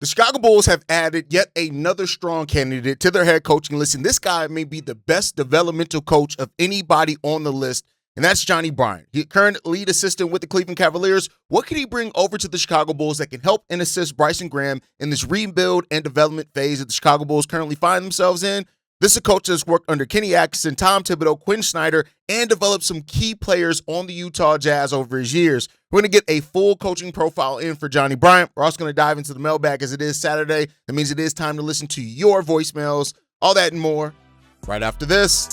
The Chicago Bulls have added yet another strong candidate to their head coaching list, and this guy may be the best developmental coach of anybody on the list, and that's Johnnie Bryant. He current lead assistant with the Cleveland Cavaliers. What can he bring over to the Chicago Bulls that can help and assist Bryson Graham in this rebuild and development phase that the Chicago Bulls currently find themselves in? This is a coach that's worked under Kenny Atkinson, Thibodeau, Quin Snyder, and developed some key players on the Utah Jazz over his years. We're going to get a full coaching profile in for Johnnie Bryant. We're also going to dive into the mailbag as it is Saturday. That means it is time to listen to your voicemails, all that and more, right after this.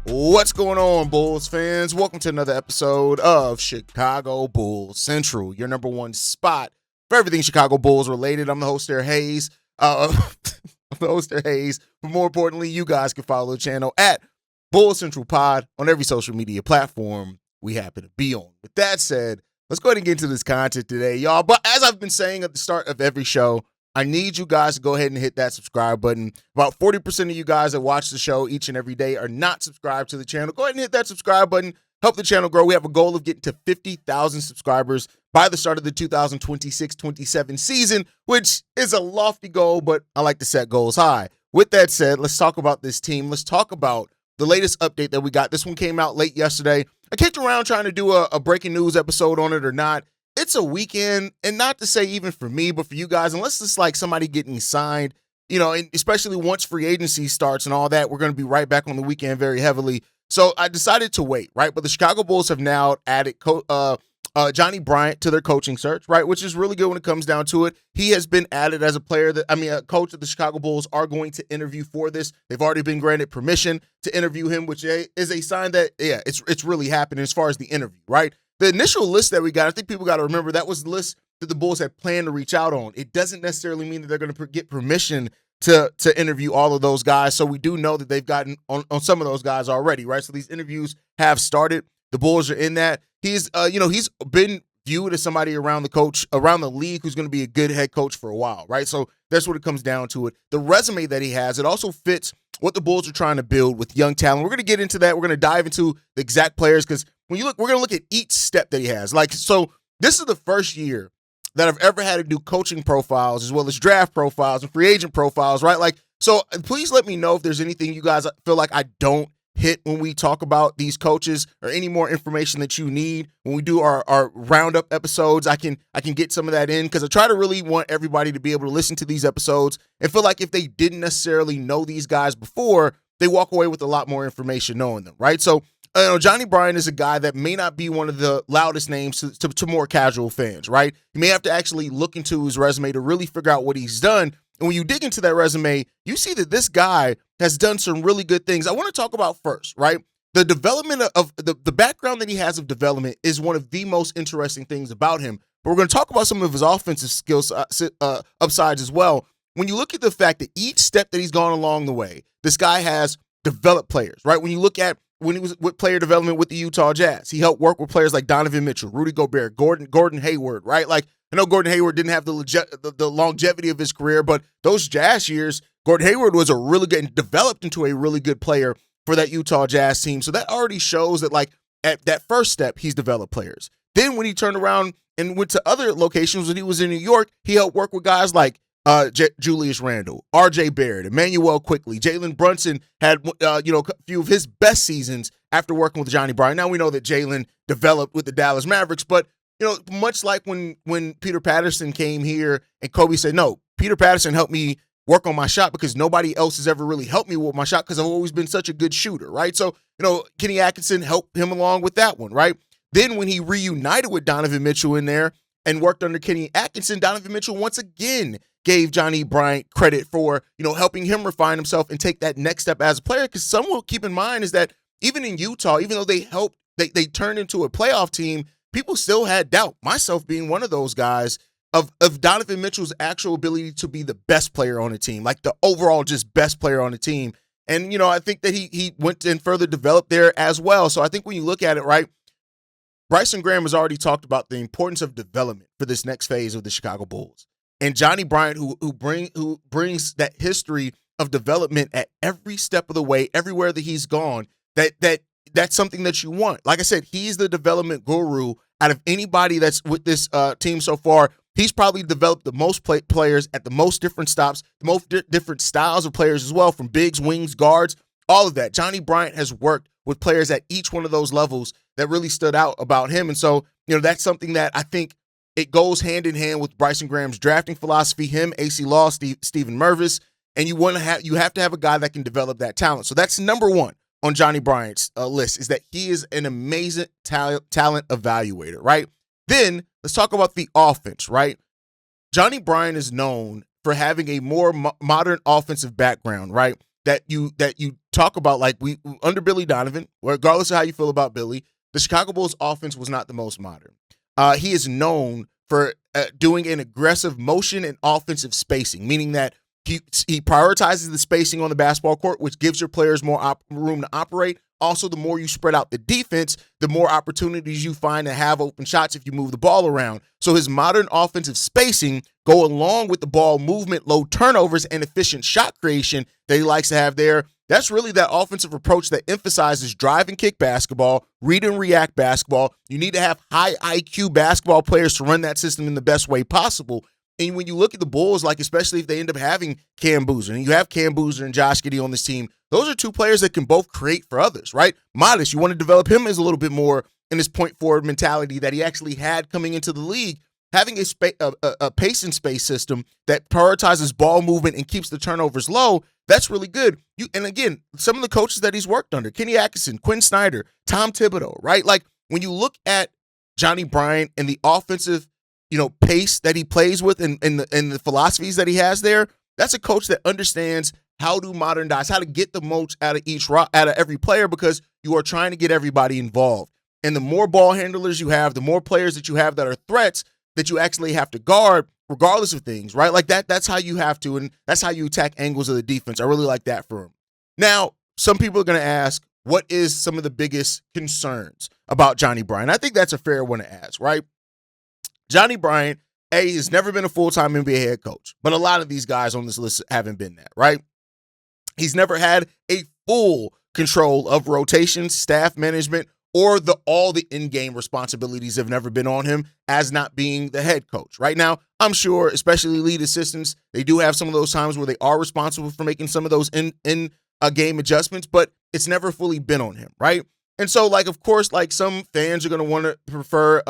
What's going on, Bulls fans? Welcome to another episode of Chicago Bulls Central, your number one spot for everything Chicago Bulls related. I'm the host there, Haize. But more importantly, you guys can follow the channel at Bulls Central Pod on every social media platform we happen to be on. With that said, let's go ahead and get into this content today, y'all. But as I've been saying at the start of every show, I need you guys to go ahead and hit that subscribe button. About 40% of you guys that watch the show each and every day are not subscribed to the channel. Go ahead and hit that subscribe button. Help the channel grow. We have a goal of getting to 50,000 subscribers by the start of the 2026-27 season, which is a lofty goal, but I like to set goals high. With that said, let's talk about this team. Let's talk about the latest update that we got. This one came out late yesterday. I kicked around trying to do a breaking news episode on it or not. It's a weekend, and not to say even for me, but for you guys, unless it's like somebody getting signed, you know, and especially once free agency starts and all that, we're going to be right back on the weekend very heavily. So I decided to wait, right? But the Chicago Bulls have now added Johnnie Bryant to their coaching search, right? Which is really good when it comes down to it. He has been added as a a coach that the Chicago Bulls are going to interview for this. They've already been granted permission to interview him, which is a sign that, yeah, it's really happening as far as the interview, right? The initial list that we got, I think people got to remember, that was the list that the Bulls had planned to reach out on. It doesn't necessarily mean that they're going to get permission to interview all of those guys. So we do know that they've gotten on some of those guys already, right? So these interviews have started. The Bulls are in that. He's been viewed as somebody around the league who's going to be a good head coach for a while, right? So that's what it comes down to it. The resume that he has, it also fits what the Bulls are trying to build with young talent. We're going to get into that. We're going to dive into the exact players because when you look, we're going to look at each step that he has. So this is the first year that I've ever had to do coaching profiles as well as draft profiles and free agent profiles, right? So please let me know if there's anything you guys feel like I don't hit when we talk about these coaches or any more information that you need when we do our roundup episodes. I can get some of that in because I try to really want everybody to be able to listen to these episodes and feel like if they didn't necessarily know these guys before, they walk away with a lot more information knowing them, right? So Johnnie Bryant is a guy that may not be one of the loudest names to more casual fans, right? You may have to actually look into his resume to really figure out what he's done. And when you dig into that resume, you see that this guy has done some really good things. I want to talk about first, right? The development of the background that he has of development is one of the most interesting things about him. But we're going to talk about some of his offensive skills upsides as well. When you look at the fact that each step that he's gone along the way, this guy has developed players, right? When you look at when he was with player development with the Utah Jazz, he helped work with players like Donovan Mitchell, Rudy Gobert, Gordon Hayward, right? I know Gordon Hayward didn't have the longevity of his career, but those Jazz years, Gordon Hayward was a really good and developed into a really good player for that Utah Jazz team. So that already shows that at that first step, he's developed players. Then when he turned around and went to other locations when he was in New York, he helped work with guys like Julius Randle, RJ Barrett, Immanuel Quickley. Jalen Brunson had a few of his best seasons after working with Johnnie Bryant. Now we know that Jalen developed with the Dallas Mavericks, but much like when Peter Patterson came here and Kobe said, no, Peter Patterson helped me work on my shot because nobody else has ever really helped me with my shot because I've always been such a good shooter, right? So, Kenny Atkinson helped him along with that one, right? Then when he reunited with Donovan Mitchell in there and worked under Kenny Atkinson, Donovan Mitchell once again gave Johnnie Bryant credit for, helping him refine himself and take that next step as a player. Because some will keep in mind is that even in Utah, even though they turned into a playoff team, people still had doubt, myself being one of those guys. of Donovan Mitchell's actual ability to be the best player on the team, like the overall just best player on the team. And, I think that he went and further developed there as well. So I think when you look at it, right, Bryson Graham has already talked about the importance of development for this next phase of the Chicago Bulls. And Johnnie Bryant, who brings that history of development at every step of the way, everywhere that he's gone, that's something that you want. Like I said, he's the development guru out of anybody that's with this team so far. He's probably developed the most players at the most different stops, the most different styles of players as well, from bigs, wings, guards, all of that. Johnnie Bryant has worked with players at each one of those levels that really stood out about him. And so, that's something that I think it goes hand in hand with Bryson Graham's drafting philosophy, him, AC Law, Stephen Mervis, and you have to have a guy that can develop that talent. So that's number one on Johnnie Bryant's list, is that he is an amazing talent evaluator, right? Then let's talk about the offense, right? Johnnie Bryant is known for having a more modern offensive background, right? That you talk about, like under Billy Donovan, regardless of how you feel about Billy, the Chicago Bulls offense was not the most modern. He is known for doing an aggressive motion and offensive spacing, meaning that he prioritizes the spacing on the basketball court, which gives your players more room to operate. Also, the more you spread out the defense, the more opportunities you find to have open shots if you move the ball around. So his modern offensive spacing go along with the ball movement, low turnovers, and efficient shot creation that he likes to have there. That's really that offensive approach that emphasizes drive and kick basketball, read and react basketball. You need to have high IQ basketball players to run that system in the best way possible. And when you look at the Bulls, like especially if they end up having Cam Boozer, and you have Cam Boozer and Josh Giddey on this team, those are two players that can both create for others, right? Modest, you want to develop him as a little bit more in this point forward mentality that he actually had coming into the league. Having a pace and space system that prioritizes ball movement and keeps the turnovers low, that's really good. And again, some of the coaches that he's worked under, Kenny Atkinson, Quin Snyder, Tom Thibodeau, right? Like when you look at Johnnie Bryant and the offensive, pace that he plays with and the philosophies that he has there, that's a coach that understands how to modernize, how to get the most out of every player, because you are trying to get everybody involved. And the more ball handlers you have, the more players that you have that are threats that you actually have to guard regardless of things, right? Like that's how you have to, and that's how you attack angles of the defense. I really like that for him. Now, some people are going to ask, what is some of the biggest concerns about Johnnie Bryant? I think that's a fair one to ask, right? Johnnie Bryant, has never been a full-time NBA head coach, but a lot of these guys on this list haven't been that, right? He's never had a full control of rotations, staff management, or all the in-game responsibilities have never been on him as not being the head coach. Right now, I'm sure, especially lead assistants, they do have some of those times where they are responsible for making some of those in-game adjustments, but it's never fully been on him, right? And so, of course, some fans are going to want to prefer,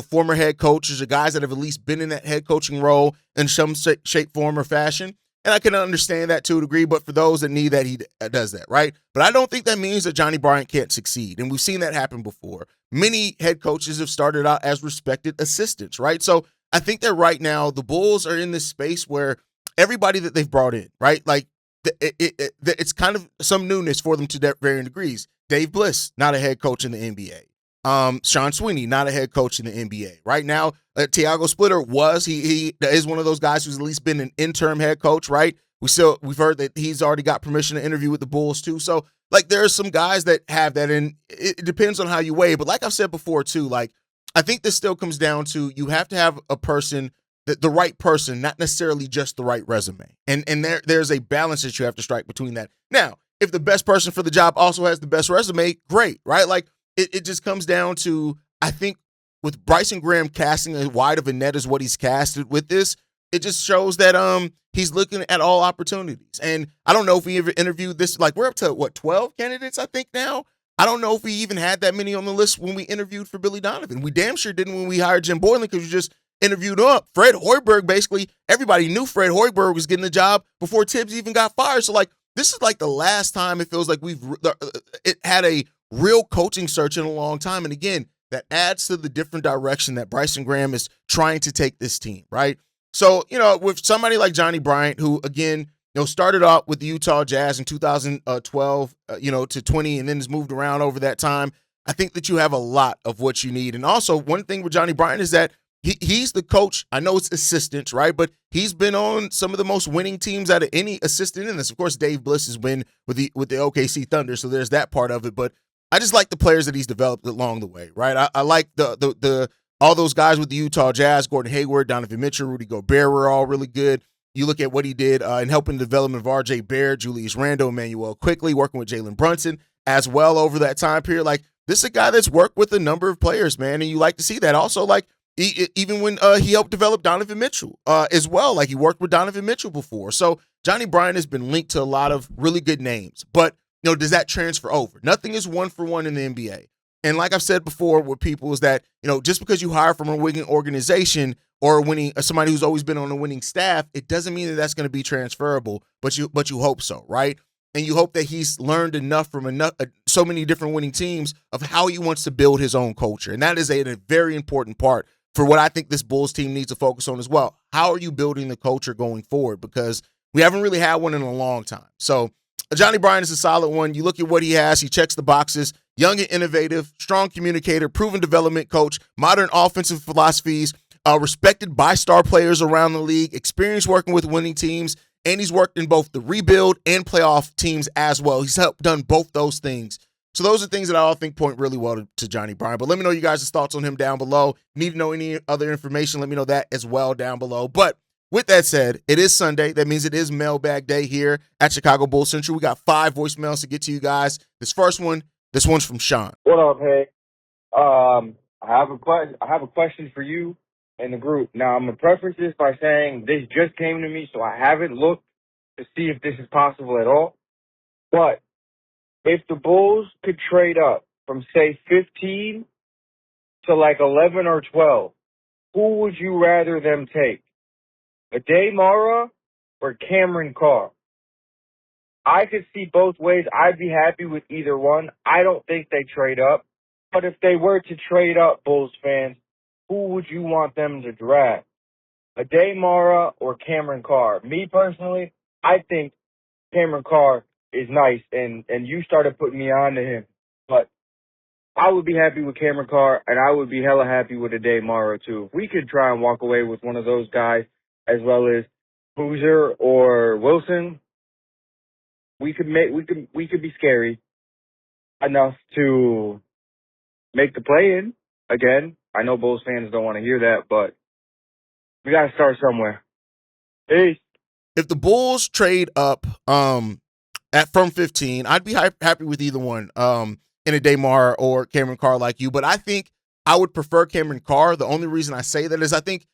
former head coaches or guys that have at least been in that head coaching role in some shape, form, or fashion. And I can understand that to a degree, but for those that need that, he does that, right? But I don't think that means that Johnnie Bryant can't succeed. And we've seen that happen before. Many head coaches have started out as respected assistants, right? So I think that right now the Bulls are in this space where everybody that they've brought in, right? It's kind of some newness for them to varying degrees. Dave Bliss, not a head coach in the NBA. Sean Sweeney, not a head coach in the NBA. Right now, Tiago Splitter he is one of those guys who's at least been an interim head coach, right? We've heard that he's already got permission to interview with the Bulls too. So there are some guys that have that, and it depends on how you weigh. But like I've said before too, I think this still comes down to you have to have a person, the right person, not necessarily just the right resume. And there's a balance that you have to strike between that. Now, if the best person for the job also has the best resume, great, right? It just comes down to, I think, with Bryson Graham casting as wide of a net as what he's casted with this, it just shows that he's looking at all opportunities. And I don't know if we ever interviewed this, we're up to 12 candidates, I think now. I don't know if we even had that many on the list when we interviewed for Billy Donovan. We damn sure didn't when we hired Jim Boylan, because we just interviewed him up. Fred Hoiberg, basically, everybody knew Fred Hoiberg was getting the job before Tibbs even got fired. So this is the last time it feels like it had a real coaching search in a long time. And again, that adds to the different direction that Bryson Graham is trying to take this team, right? So, with somebody like Johnnie Bryant, who again, started out with the Utah Jazz in 2012, to 20, and then has moved around over that time, I think that you have a lot of what you need. And also, one thing with Johnnie Bryant is that he's the coach. I know it's assistants, right? But he's been on some of the most winning teams out of any assistant in this. Of course, Dave Bliss has been with the OKC Thunder, so there's that part of it. But I just like the players that he's developed along the way, right? I like the all those guys with the Utah Jazz, Gordon Hayward, Donovan Mitchell, Rudy Gobert were all really good. You look at what he did in helping the development of R.J. Barrett, Julius Randle, Immanuel Quickley, working with Jalen Brunson as well over that time period. Like, this is a guy that's worked with a number of players, man, and you like to see that. Also, like, even when he helped develop Donovan Mitchell as well, like he worked with Donovan Mitchell before. So Johnnie Bryant has been linked to a lot of really good names. But, does that transfer over? Nothing is one for one in the NBA. And like I've said before with people is that, just because you hire from a winning organization or somebody who's always been on a winning staff, it doesn't mean that that's going to be transferable, but you hope so, right? And you hope that he's learned enough from so many different winning teams of how he wants to build his own culture. And that is a very important part for what I think this Bulls team needs to focus on as well. How are you building the culture going forward? Because we haven't really had one in a long time. So Johnnie Bryant is a solid one. You look at what he has. He checks the boxes. Young and innovative, strong communicator, proven development coach, modern offensive philosophies, respected by star players around the league, experience working with winning teams, and he's worked in both the rebuild and playoff teams as well. He's done both those things. So those are things that I all think point really well to Johnnie Bryant. But let me know you guys' thoughts on him down below. Need to know any other information, let me know that as well down below. But with that said, it is Sunday. That means it is mailbag day here at Chicago Bulls Central. We got 5 voicemails to get to you guys. This one's from Sean. What up, hey? I have a question for you and the group. Now, I'm going to preface this by saying this just came to me, so I haven't looked to see if this is possible at all. But if the Bulls could trade up from, say, 15 to like 11 or 12, who would you rather them take? Ade Mara or Cameron Carr? I could see both ways. I'd be happy with either one. I don't think they trade up. But if they were to trade up, Bulls fans, who would you want them to draft? Ade Mara or Cameron Carr? Me personally, I think Cameron Carr is nice, and you started putting me on to him. But I would be happy with Cameron Carr, and I would be hella happy with Ade Mara too. If we could try and walk away with one of those guys, as well as Boozer or Wilson, we could be scary enough to make the play-in again. I know Bulls fans don't want to hear that, but we got to start somewhere. Peace. If the Bulls trade up from 15, I'd be happy with either one, in Ade Mara or Cameron Carr like you. But I think I would prefer Cameron Carr. The only reason I say that is I think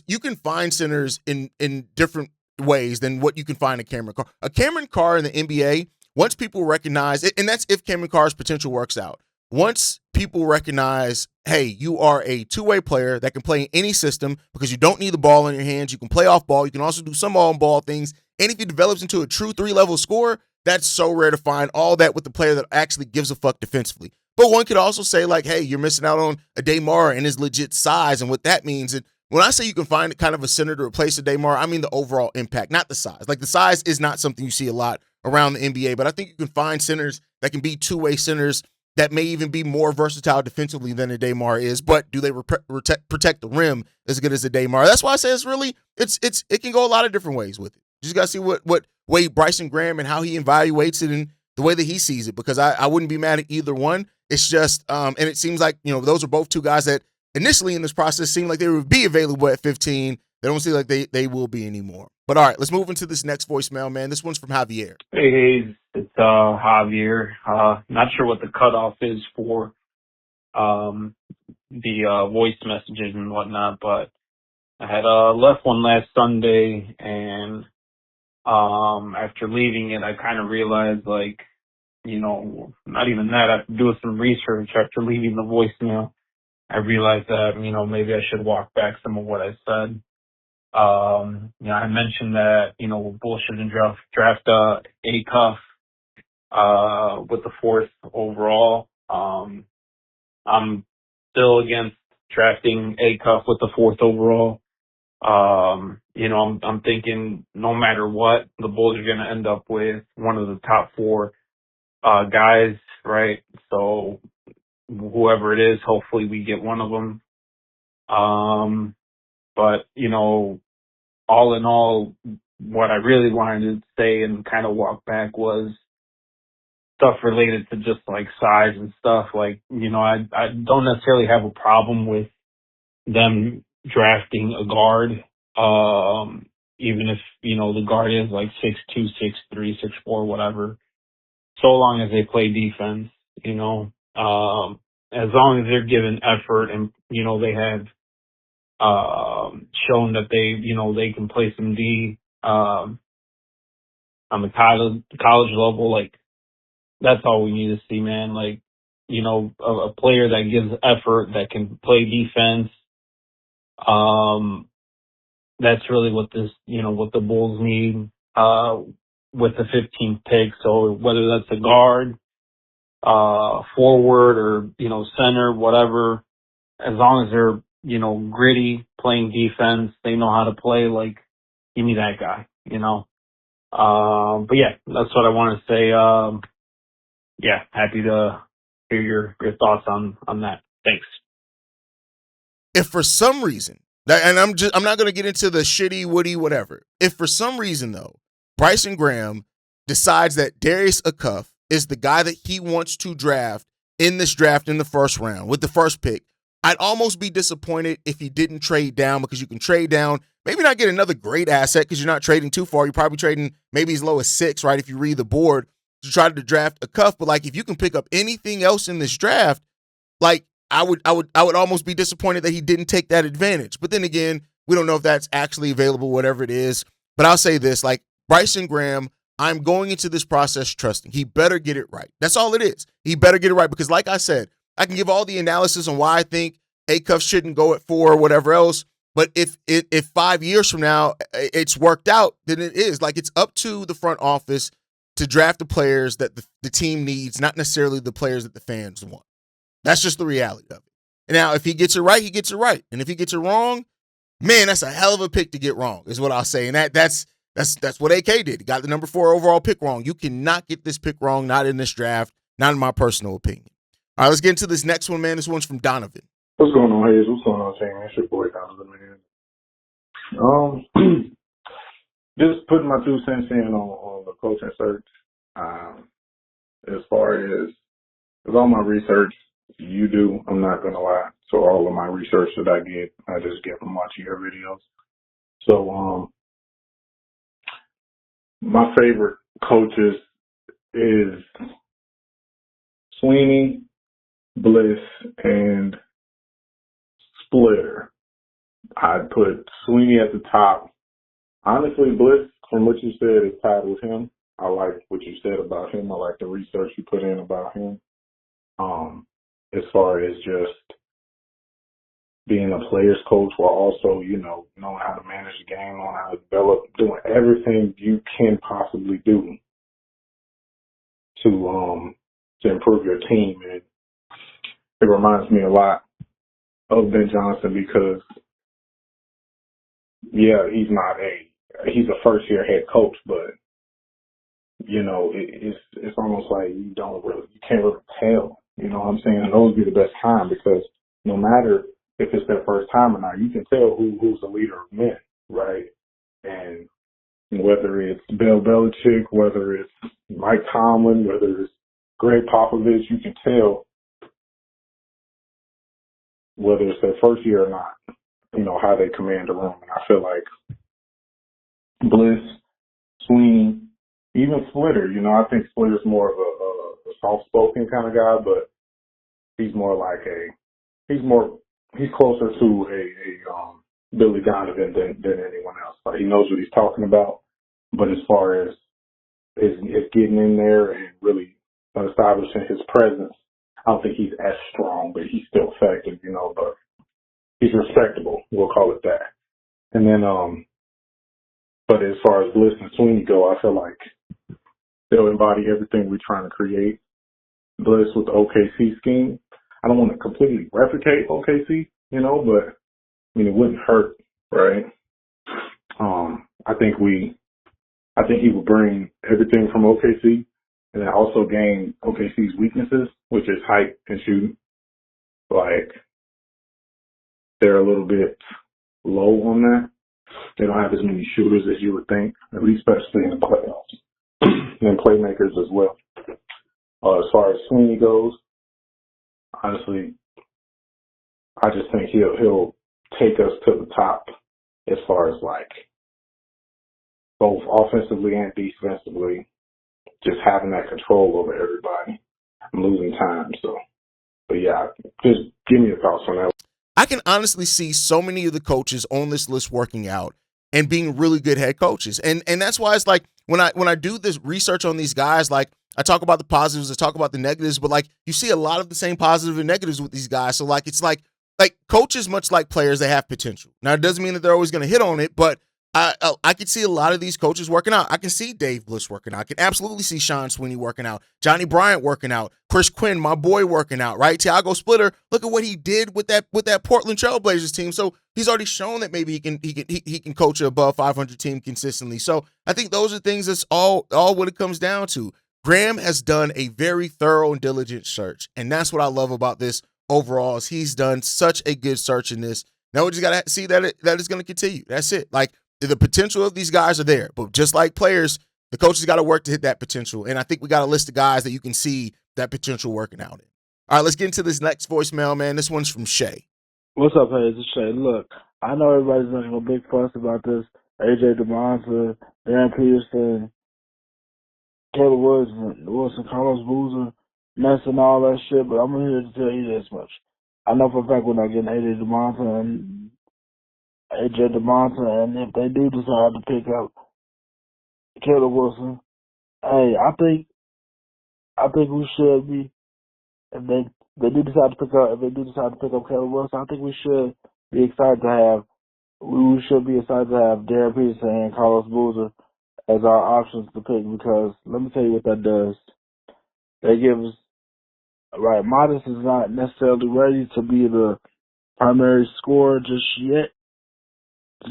you can find centers in different ways than what you can find in Cameron Carr. A Cameron Carr in the NBA, once people recognize it, and that's if Cameron Carr's potential works out. Once people recognize, hey, you are a two-way player that can play in any system because you don't need the ball in your hands. You can play off ball. You can also do some on-ball things. And if he develops into a true 3-level scorer, that's so rare to find. All that with the player that actually gives a fuck defensively. But one could also say, like, hey, you're missing out on Ade Mara and his legit size and what that means. And when I say you can find kind of a center to replace Ade Mara, I mean the overall impact, not the size. Like, the size is not something you see a lot around the NBA, but I think you can find centers that can be two-way centers that may even be more versatile defensively than Ade Mara is, but do they protect the rim as good as Ade Mara? That's why I say it can go a lot of different ways with it. You just got to see what way Bryson Graham and how he evaluates it and the way that he sees it, because I wouldn't be mad at either one. It's just, and it seems like, those are both two guys that initially in this process seemed like they would be available at 15. They don't seem like they will be anymore. But all right, let's move into this next voicemail, man. This one's from Javier. Hey, Haize. It's Javier. Not sure what the cutoff is for the voice messages and whatnot, but I had left one last Sunday, and after leaving it, I kind of realized, like, not even that. After doing some research after leaving the voicemail, I realized that, maybe I should walk back some of what I said. I mentioned that, Bulls shouldn't draft A-Cuff with the 4th overall. I'm still against drafting A-Cuff with the 4th overall. I'm thinking no matter what, the Bulls are going to end up with one of the top 4 guys, right? So whoever it is, hopefully we get one of them. But, all in all, what I really wanted to say and kind of walk back was stuff related to just like size and stuff. Like, I don't necessarily have a problem with them drafting a guard. Even if, the guard is like 6'2", 6'3", 6'4", whatever, so long as they play defense, as long as they're given effort and, they have, shown that they can play some D, on the college level, like, that's all we need to see, man. Like, a player that gives effort, that can play defense. That's really what what the Bulls need, with the 15th pick. So whether that's a guard, forward or, center, whatever, as long as they're, gritty, playing defense, they know how to play, like, give me that guy. But yeah, that's what I want to say. Yeah, happy to hear your thoughts on that. Thanks. If for some reason, and I'm not going to get into the shitty, woody, whatever. If for some reason though, Bryson Graham decides that Darius Acuff is the guy that he wants to draft in this draft in the first round with the first pick, I'd almost be disappointed if he didn't trade down, because you can trade down, maybe not get another great asset because you're not trading too far. You're probably trading maybe as low as 6, right? If you read the board to try to draft Acuff, but like if you can pick up anything else in this draft, like I would almost be disappointed that he didn't take that advantage. But then again, we don't know if that's actually available, whatever it is. But I'll say this, like Bryson Graham, I'm going into this process trusting he better get it right. That's all it is. He better get it right, because like I said, I can give all the analysis on why I think Acuff shouldn't go at 4 or whatever else. But if 5 years from now it's worked out, then it is. Like, it's up to the front office to draft the players that the team needs, not necessarily the players that the fans want. That's just the reality of it. And now, if he gets it right, he gets it right. And if he gets it wrong, man, that's a hell of a pick to get wrong, is what I'll say. And that's what AK did. He got the number 4 overall pick wrong. You cannot get this pick wrong, not in this draft, not in my personal opinion. All right, let's get into this next one, man. This one's from Donovan. What's going on, Haize? What's going on, team? It's your boy Donovan, man. Just putting my 2 cents in on the coaching search. As far as all my research, you do, I'm not gonna lie. So all of my research that I just get from watching your videos. So my favorite coaches is Sweeney, Bliss, and Splitter. I'd put Sweeney at the top. Honestly, Bliss, from what you said, is tied with him. I like what you said about him. I like the research you put in about him. As far as just being a player's coach while also, knowing how to manage the game, knowing how to develop, doing everything you can possibly do to improve your team. And it reminds me a lot of Ben Johnson because, yeah, he's a first-year head coach, but, it's almost like you can't really tell, you know what I'm saying? And those would be the best time, because no matter if it's their first time or not, you can tell who's the leader of men, right? And whether it's Bill Belichick, whether it's Mike Tomlin, whether it's Greg Popovich, you can tell whether it's their first year or not, how they command the room. And I feel like Bliss, Sweeney, even Splitter, I think Splitter's more of a soft-spoken kind of guy, but he's more like he's closer to a Billy Donovan than anyone else. Like, he knows what he's talking about, but as far as getting in there and really establishing his presence, I don't think he's as strong, but he's still effective, but he's respectable. We'll call it that. And then, but as far as Bliss and Sweeney go, I feel like they'll embody everything we're trying to create. Bliss with the OKC scheme. I don't want to completely replicate OKC, but it wouldn't hurt, right? I think he would bring everything from OKC, and then also gain OKC's weaknesses, which is height and shooting. Like, they're a little bit low on that. They don't have as many shooters as you would think, at least especially in the playoffs, and playmakers as well. As far as Sweeney goes, honestly, I just think he'll take us to the top as far as like both offensively and defensively, just having that control over everybody and losing time. So, but yeah, just give me your thoughts on that. I can honestly see so many of the coaches on this list working out and being really good head coaches. And that's why it's like when I do this research on these guys, like I talk about the positives, I talk about the negatives, but like you see a lot of the same positives and negatives with these guys. So like it's like coaches, much like players, they have potential. Now it doesn't mean that they're always going to hit on it, but I could see a lot of these coaches working out. I can see Dave Bliss working out. I can absolutely see Sean Sweeney working out. Johnnie Bryant working out. Chris Quinn, my boy, working out, right? Thiago Splitter, look at what he did with that Portland Trailblazers team. So he's already shown that maybe he can coach a above 500 team consistently. So I think those are things that's all what it comes down to. Graham has done a very thorough and diligent search, and that's what I love about this overall is he's done such a good search in this. Now we just got to see that it's going to continue. That's it. Like, the potential of these guys are there, but just like players, the coaches got to work to hit that potential. And I think we got a list of guys that you can see that potential working out in. All right, let's get into this next voicemail, man. This one's from Shay. What's up, Haize? It's Shay. Look, I know everybody's making a big fuss about this. AJ DeMonta, Darren Peterson, Caleb Wilson, Carlos Boozer, mess and all that shit, but I'm here to tell you this much. I know for a fact we're not getting AJ DeMonta and AJ DeMonta, and if they do decide to pick up Caleb Wilson, hey, I think we should be. If they do decide to pick up Caleb Wilson, I think we should be excited to have. We should be excited to have Darren Peterson and Carlos Boozer as our options to pick, because let me tell you what that does. They give us right. Modest is not necessarily ready to be the primary scorer just yet.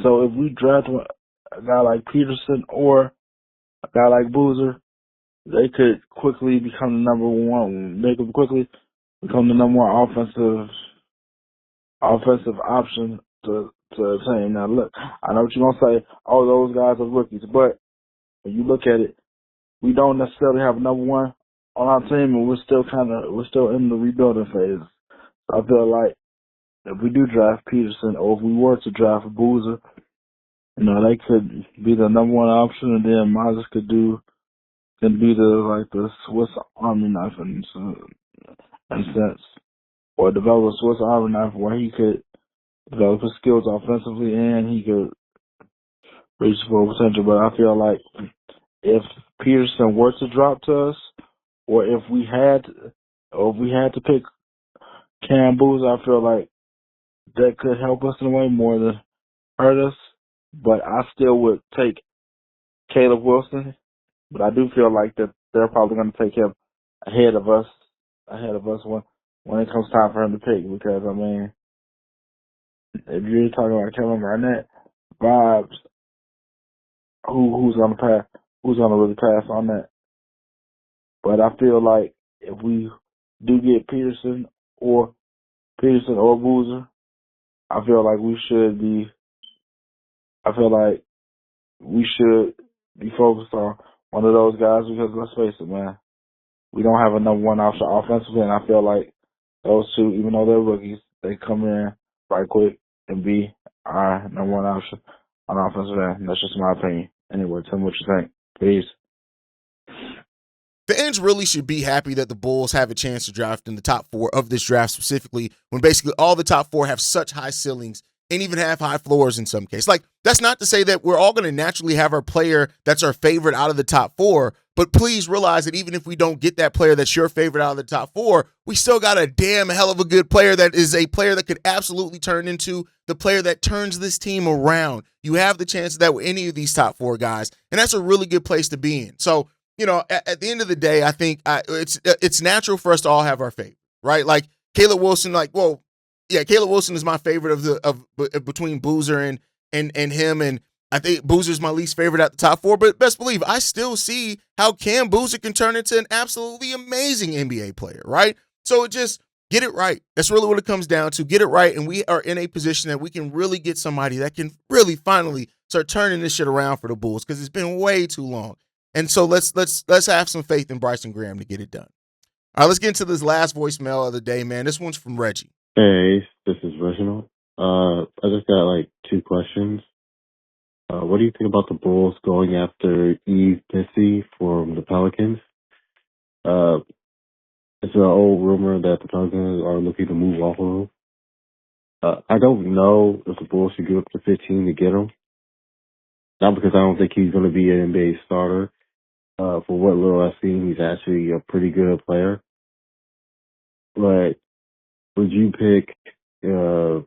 So if we draft a guy like Peterson or a guy like Boozer, they could quickly become the number one. They could quickly become the number one offensive option to the team. Now look, I know what you're gonna say. Oh, those guys are rookies, but when you look at it, we don't necessarily have a number one on our team, and we're still in the rebuilding phase. So I feel like if we do draft Peterson, or if we were to draft Boozer, they could be the number one option, and then Moses could be the Swiss Army knife in a sense, or develop a Swiss Army knife where he could develop his skills offensively and he could reach his full potential. But I feel like if Peterson were to drop to us, or if we had to pick Cam Boozer, I feel like that could help us in a way more than hurt us. But I still would take Caleb Wilson. But I do feel like that they're probably going to take him ahead of us when it comes time for him to pick. Because, I mean, if you're talking about Kevin Garnett vibes, who's going to really pass on that? But I feel like if we do get Peterson or Boozer, I feel like we should be focused on one of those guys, because let's face it, man, we don't have a number one option offensively, and I feel like those two, even though they're rookies, they come in right quick and be our number one option on offensive end. That's just my opinion. Anyway, tell me what you think. Peace. Fans really should be happy that the Bulls have a chance to draft in the top 4 of this draft specifically, when basically all the top 4 have such high ceilings and even have high floors in some cases. Like, that's not to say that we're all going to naturally have our player that's our favorite out of the top 4, but please realize that even if we don't get that player that's your favorite out of the top 4, we still got a damn hell of a good player that is a player that could absolutely turn into the player that turns this team around. You have the chance of that with any of these top 4 guys, and that's a really good place to be in. So, at the end of the day, I think it's natural for us to all have our favorite, right? Like Caleb Wilson, Caleb Wilson is my favorite between Boozer and him, and I think Boozer's my least favorite at the top 4. But best believe I still see how Cam Boozer can turn into an absolutely amazing NBA player, right? So Get it right. That's really what it comes down to. Get it right, and we are in a position that we can really get somebody that can really finally start turning this shit around for the Bulls because it's been way too long. And so let's have some faith in Bryson Graham to get it done. All right, let's get into this last voicemail of the day, man. This one's from Reggie. Hey, this is Reginald. I just got like 2 questions. What do you think about the Bulls going after Yves Missi from the Pelicans? It's an old rumor that the Pelicans are looking to move off of him. I don't know if the Bulls should give up to 15 to get him. Not because I don't think he's going to be an NBA starter. For what little I've seen, he's actually a pretty good player. But would you pick, I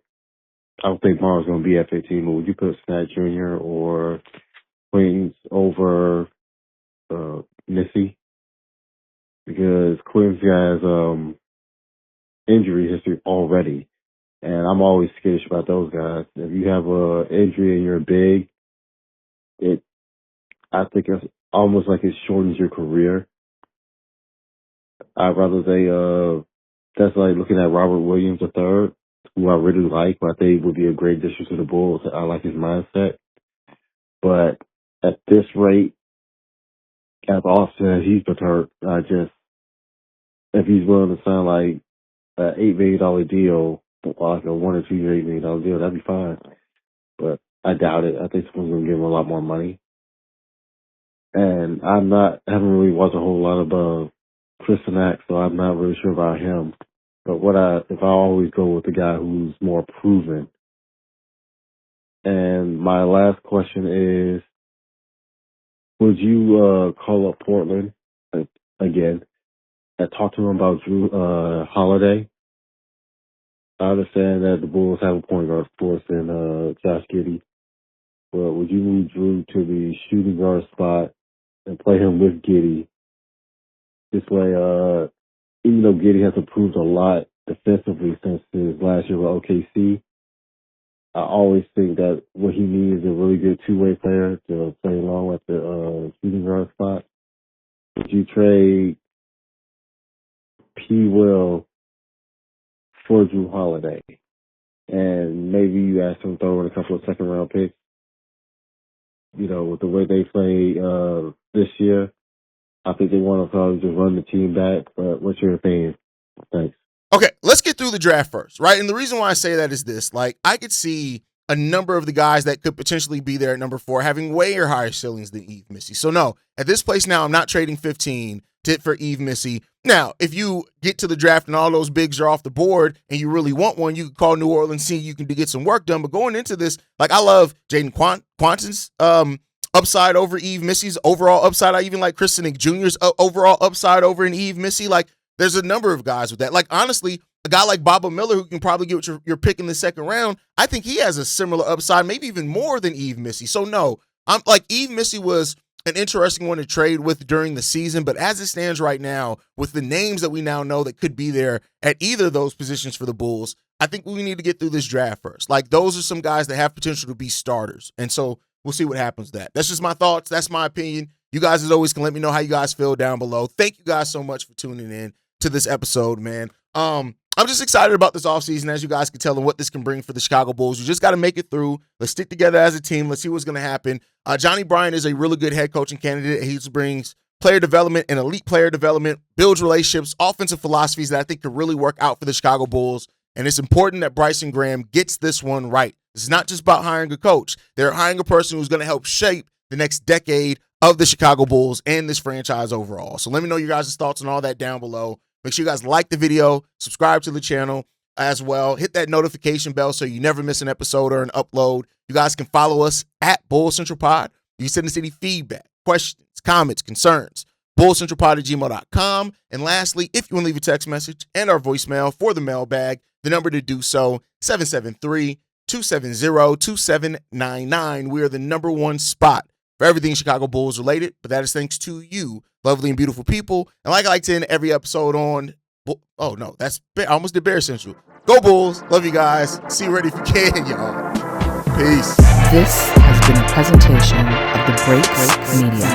don't think Marlon's going to be at 15, but would you put Snat Jr. or Queens over Missy? Because Quinn's got injury history already, and I'm always skittish about those guys. If you have an injury and you're big, I think it's almost like it shortens your career. I'd rather that's like looking at Robert Williams III, who I really like, but I think would be a great addition to the Bulls. I like his mindset. But at this rate, as often as he's been hurt, if he's willing to sign like an $8 million deal, like a 1 or 2 year $8 million deal, that'd be fine. But I doubt it. I think someone's going to give him a lot more money. And I haven't really watched a whole lot of Chris Snyder, so I'm not really sure about him. But if I always go with the guy who's more proven. And my last question is, would you call up Portland again and talk to him about Drew Holiday? I understand that the Bulls have a point guard, of course, in Josh Giddey. But would you move Drew to the shooting guard spot and play him with Giddey? This way, even though Giddey has improved a lot defensively since his last year with OKC, I always think that what he needs is a really good two-way player to play along with the shooting guard spot. Would you trade P. Will for Drew Holiday? And maybe you ask him to throw in a couple of second-round picks. You know, with the way they play this year, I think they want to probably just run the team back. But what's your opinion? Thanks. Okay, let's get through the draft first, right? And the reason why I say that is this. Like, I could see a number of the guys that could potentially be there at number 4 having way higher ceilings than Yves Missi. So, no, at this place now, I'm not trading 15 for Yves Missi. Now, if you get to the draft and all those bigs are off the board and you really want one, you can call New Orleans, see you can get some work done. But going into this, like, I love Jaden Quanton's upside over Yves Missi's overall upside. I even like Christian Jr.'s overall upside over in Yves Missi. Like, there's a number of guys with that. Like, honestly, a guy like Baba Miller, who can probably get your pick in the second round, I think he has a similar upside, maybe even more than Yves Missi. So, no, I'm like, Yves Missi was an interesting one to trade with during the season, but as it stands right now, with the names that we now know that could be there at either of those positions for the Bulls, I think we need to get through this draft first. Like, those are some guys that have potential to be starters. And so we'll see what happens with that. That's just my thoughts. That's my opinion. You guys, as always, can let me know how you guys feel down below. Thank you guys so much for tuning in to this episode, man. I'm just excited about this offseason, as you guys can tell, and what this can bring for the Chicago Bulls. We just got to make it through. Let's stick together as a team. Let's see what's going to happen. Johnnie Bryant is a really good head coaching candidate. He brings player development and elite player development, builds relationships, offensive philosophies that I think could really work out for the Chicago Bulls. And it's important that Bryson Graham gets this one right. This is not just about hiring a coach. They're hiring a person who's going to help shape the next decade of the Chicago Bulls and this franchise overall. So let me know your guys' thoughts on all that down below. Make sure you guys like the video, subscribe to the channel as well. Hit that notification bell so you never miss an episode or an upload. You guys can follow us at Bull Central Pod. You can send us any feedback, questions, comments, concerns, bullcentralpod@gmail.com. And lastly, if you want to leave a text message and our voicemail for the mailbag, the number to do so, 773-270-2799. We are the #1 spot for everything Chicago Bulls related, but that is thanks to you, lovely and beautiful people. And like I like to end every episode on, oh no, I almost did Bear Central. Go Bulls. Love you guys. See you ready if you can, y'all. Peace. This has been a presentation of the Break Media.